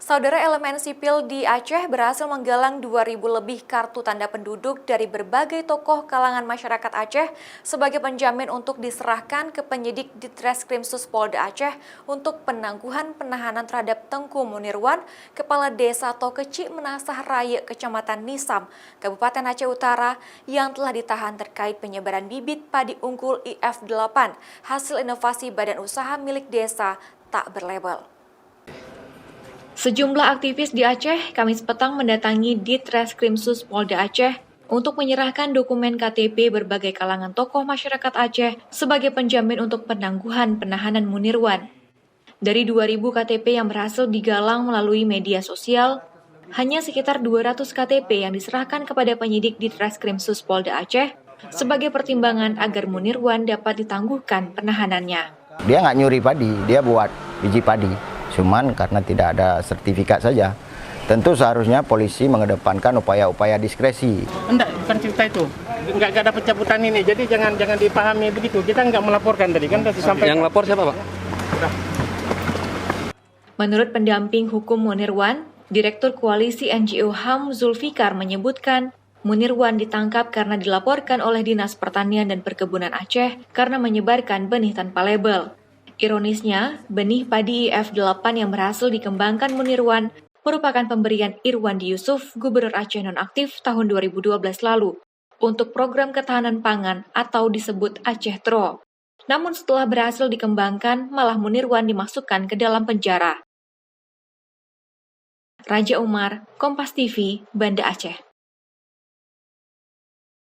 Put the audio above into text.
Saudara, elemen sipil di Aceh berhasil menggalang 2.000 lebih kartu tanda penduduk dari berbagai tokoh kalangan masyarakat Aceh sebagai penjamin untuk diserahkan ke penyidik Ditreskrimsus Polda Aceh untuk penangguhan penahanan terhadap Tengku Munirwan, Kepala Desa Tokeci Menasah Raya, Kecamatan Nisam, Kabupaten Aceh Utara, yang telah ditahan terkait penyebaran bibit padi unggul IF8, hasil inovasi badan usaha milik desa tak berlabel. Sejumlah aktivis di Aceh Kamis petang mendatangi Ditreskrimsus Polda Aceh untuk menyerahkan dokumen KTP berbagai kalangan tokoh masyarakat Aceh sebagai penjamin untuk penangguhan penahanan Munirwan. Dari 2.000 KTP yang berhasil digalang melalui media sosial, hanya sekitar 200 KTP yang diserahkan kepada penyidik Ditreskrimsus Polda Aceh sebagai pertimbangan agar Munirwan dapat ditangguhkan penahanannya. Dia nggak nyuri padi, dia buat biji padi. Cuman karena tidak ada sertifikat saja. Tentu seharusnya polisi mengedepankan upaya-upaya diskresi. Enggak, bukan cerita itu. Enggak ada pencabutan ini. Jadi jangan dipahami begitu. Kita enggak melaporkan tadi kan sudah disampaikan. Yang lapor siapa, Pak? Menurut pendamping hukum Munirwan, Direktur Koalisi NGO HAM Zulfikar menyebutkan Munirwan ditangkap karena dilaporkan oleh Dinas Pertanian dan Perkebunan Aceh karena menyebarkan benih tanpa label. Ironisnya, benih padi IF8 yang berhasil dikembangkan Munirwan merupakan pemberian Irwandi Yusuf, Gubernur Aceh nonaktif tahun 2012 lalu, untuk program ketahanan pangan atau disebut Aceh TRO. Namun setelah berhasil dikembangkan, malah Munirwan dimasukkan ke dalam penjara. Raja Umar, Kompas TV, Banda Aceh.